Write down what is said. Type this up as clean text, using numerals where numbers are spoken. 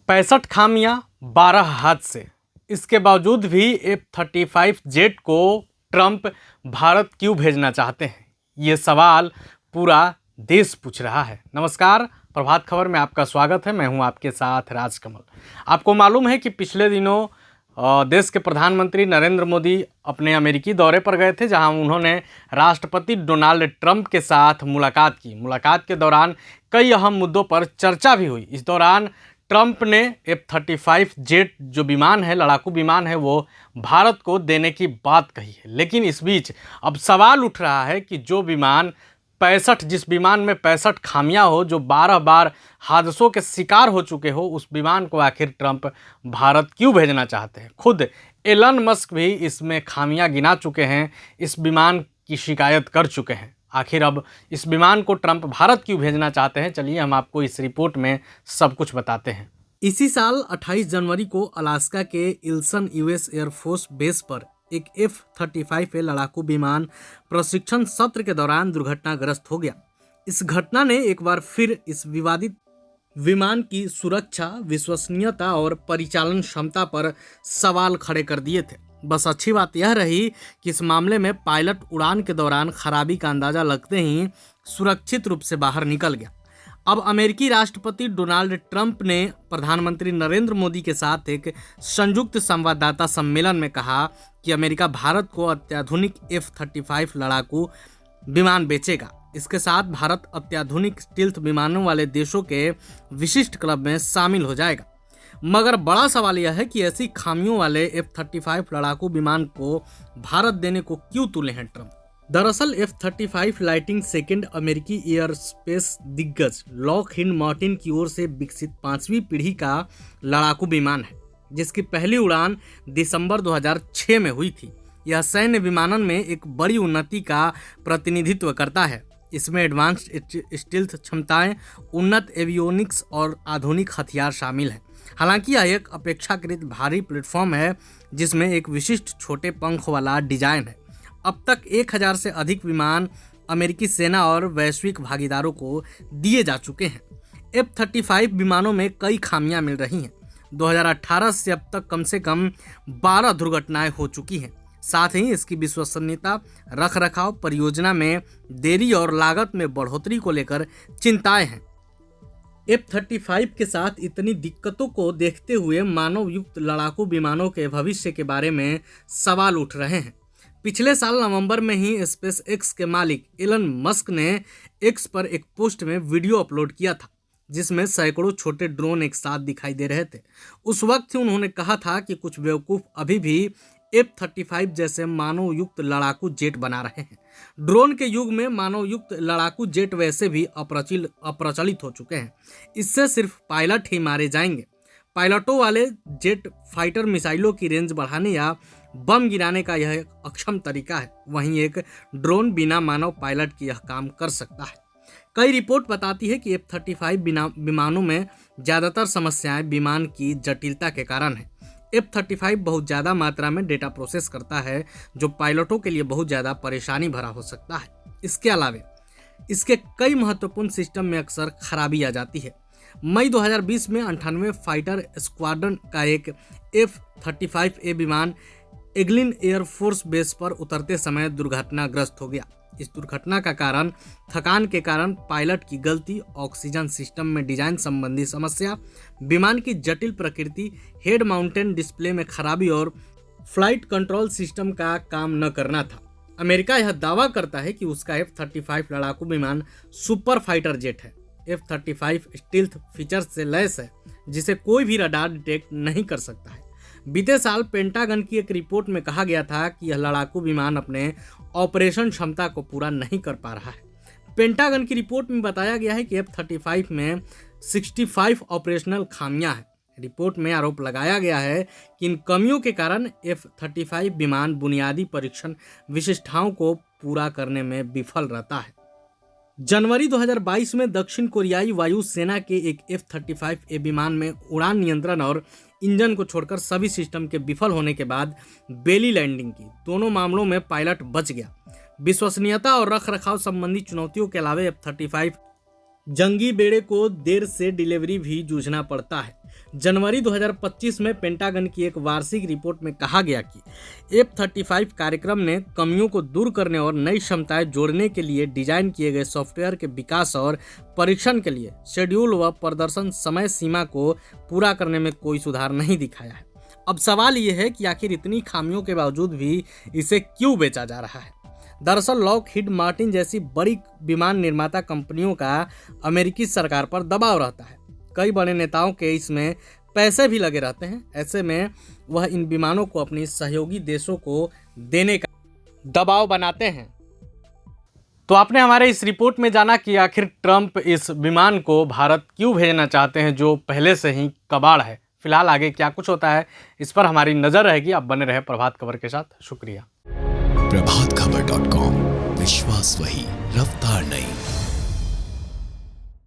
65 खामियां 12 हादसे, इसके बावजूद भी F-35 जेट को ट्रंप भारत क्यों भेजना चाहते हैं, ये सवाल पूरा देश पूछ रहा है। नमस्कार, प्रभात खबर में आपका स्वागत है। मैं हूं आपके साथ राजकमल। आपको मालूम है कि पिछले दिनों देश के प्रधानमंत्री नरेंद्र मोदी अपने अमेरिकी दौरे पर गए थे, जहां उन्होंने राष्ट्रपति डोनाल्ड ट्रंप के साथ मुलाकात की। मुलाकात के दौरान कई अहम मुद्दों पर चर्चा भी हुई। इस दौरान ट्रंप ने F-35 जेट जो विमान है, लड़ाकू विमान है, वो भारत को देने की बात कही है। लेकिन इस बीच अब सवाल उठ रहा है कि जिस विमान में 65 खामियां हो, जो 12 बार हादसों के शिकार हो चुके हो, उस विमान को आखिर ट्रंप भारत क्यों भेजना चाहते हैं। खुद एलन मस्क भी इसमें खामियां गिना चुके हैं, इस विमान की शिकायत कर चुके हैं। आखिर अब इस विमान को ट्रंप भारत क्यों भेजना चाहते हैं, चलिए हम आपको इस रिपोर्ट में सब कुछ बताते हैं। इसी साल 28 जनवरी को अलास्का के इल्सन यूएस एयरफोर्स बेस पर एक F-35 लड़ाकू विमान प्रशिक्षण सत्र के दौरान दुर्घटनाग्रस्त हो गया। इस घटना ने एक बार फिर इस विवादित विमान की सुरक्षा, विश्वसनीयता और परिचालन क्षमता पर सवाल खड़े कर दिए थे। बस अच्छी बात यह रही कि इस मामले में पायलट उड़ान के दौरान खराबी का अंदाजा लगते ही सुरक्षित रूप से बाहर निकल गया। अब अमेरिकी राष्ट्रपति डोनाल्ड ट्रंप ने प्रधानमंत्री नरेंद्र मोदी के साथ एक संयुक्त संवाददाता सम्मेलन में कहा कि अमेरिका भारत को अत्याधुनिक F-35 लड़ाकू विमान बेचेगा। इसके साथ भारत अत्याधुनिक स्टील्थ विमानों वाले देशों के विशिष्ट क्लब में शामिल हो जाएगा। मगर बड़ा सवाल यह है कि ऐसी खामियों वाले F-35 लड़ाकू विमान को भारत देने को क्यों तुले हैं ट्रंप। दरअसल F-35 लाइटिंग सेकेंड अमेरिकी एयर स्पेस दिग्गज लॉकहीड मार्टिन की ओर से विकसित 5वीं पीढ़ी का लड़ाकू विमान है, जिसकी पहली उड़ान दिसंबर 2006 में हुई थी। यह सैन्य विमानन में एक बड़ी उन्नति का प्रतिनिधित्व करता है। इसमें एडवांस्ड स्टील्थ क्षमताएं, उन्नत एवियोनिक्स और आधुनिक हथियार शामिल हैं। हालांकि यह एक अपेक्षाकृत भारी प्लेटफॉर्म है, जिसमें एक विशिष्ट छोटे पंख वाला डिजाइन है। अब तक 1000 से अधिक विमान अमेरिकी सेना और वैश्विक भागीदारों को दिए जा चुके हैं। F-35 विमानों में कई खामियां मिल रही हैं। 2018 से अब तक कम से कम 12 दुर्घटनाएं हो चुकी हैं। साथ ही इसकी विश्वसनीयता, रखरखाव, परियोजना में देरी और लागत में बढ़ोतरी को लेकर चिंताएं हैं। F-35 के साथ इतनी दिक्कतों को देखते हुए मानव युक्त लड़ाकू विमानों के भविष्य के बारे में सवाल उठ रहे हैं। पिछले साल नवंबर में ही स्पेस एक्स के मालिक एलन मस्क ने एक्स पर एक पोस्ट में वीडियो अपलोड किया था, जिसमें सैकड़ों छोटे ड्रोन एक साथ दिखाई दे रहे थे। उस वक्त ही उन्होंने कहा था कि कुछ बेवकूफ़ अभी भी F-35 जैसे मानव युक्त लड़ाकू जेट बना रहे हैं। ड्रोन के युग में मानव युक्त लड़ाकू जेट वैसे भी अप्रचलित हो चुके हैं। इससे सिर्फ पायलट ही मारे जाएंगे। पायलटों वाले जेट फाइटर मिसाइलों की रेंज बढ़ाने या बम गिराने का यह एक अक्षम तरीका है। वहीं एक ड्रोन बिना मानव पायलट के यह काम कर सकता है। कई रिपोर्ट बताती है कि F-35 विमानों में ज़्यादातर समस्याएं विमान की जटिलता के कारण है। F-35 बहुत ज़्यादा मात्रा में डेटा प्रोसेस करता है, जो पायलटों के लिए बहुत ज़्यादा परेशानी भरा हो सकता है। इसके अलावा इसके कई महत्वपूर्ण सिस्टम में अक्सर खराबी आ जाती है। मई 2020 में 98 फाइटर स्क्वाड्रन का एक F-35A विमान एग्लिन एयरफोर्स बेस पर उतरते समय दुर्घटनाग्रस्त हो गया। इस दुर्घटना का कारण थकान के कारण पायलट की गलती, ऑक्सीजन सिस्टम में डिजाइन संबंधी समस्या, विमान की जटिल प्रकृति, हेड माउंटेड डिस्प्ले में खराबी और फ्लाइट कंट्रोल सिस्टम का काम न करना था। अमेरिका यह दावा करता है कि उसका F-35 लड़ाकू विमान सुपर फाइटर जेट है। F-35 स्टील्थ फीचर से लैस है, जिसे कोई भी रडार डिटेक्ट नहीं कर सकता है। बीते साल पेंटागन की एक रिपोर्ट में कहा गया था कि यह लड़ाकू विमान अपने ऑपरेशन क्षमता को पूरा नहीं कर पा रहा है। पेंटागन की रिपोर्ट में बताया गया है कि F-35 में 65 ऑपरेशनल खामियां हैं। रिपोर्ट में आरोप लगाया गया है कि इन कमियों के कारण F-35 विमान बुनियादी परीक्षण विशिष्टताओं को पूरा करने में विफल रहता है। जनवरी 2022 में दक्षिण कोरियाई वायु सेना के एक F-35A विमान में उड़ान नियंत्रण और इंजन को छोड़कर सभी सिस्टम के विफल होने के बाद बेली लैंडिंग की। दोनों मामलों में पायलट बच गया। विश्वसनीयता और रखरखाव संबंधी चुनौतियों के अलावा F-35 जंगी बेड़े को देर से डिलीवरी भी जूझना पड़ता है। जनवरी 2025 में पेंटागन की एक वार्षिक रिपोर्ट में कहा गया कि F-35 कार्यक्रम ने कमियों को दूर करने और नई क्षमताएं जोड़ने के लिए डिजाइन किए गए सॉफ्टवेयर के विकास और परीक्षण के लिए शेड्यूल व प्रदर्शन समय सीमा को पूरा करने में कोई सुधार नहीं दिखाया है। अब सवाल ये है कि आखिर इतनी खामियों के बावजूद भी इसे क्यों बेचा जा रहा है। दरअसल लॉकहीड मार्टिन जैसी बड़ी विमान निर्माता कंपनियों का अमेरिकी सरकार पर दबाव रहता है। कई बड़े नेताओं के इसमें पैसे भी लगे रहते हैं। ऐसे में वह इन विमानों को अपनी सहयोगी देशों को देने का दबाव बनाते हैं। तो आपने हमारे इस रिपोर्ट में जाना कि आखिर ट्रंप इस विमान को भारत क्यों भेजना चाहते हैं जो पहले से ही कबाड़ है। फिलहाल आगे क्या कुछ होता है इस पर हमारी नजर रहेगी। आप बने रहे प्रभात खबर के साथ। शुक्रिया। प्रभातखबर.com, विश्वास वही, रफ्तार नहीं।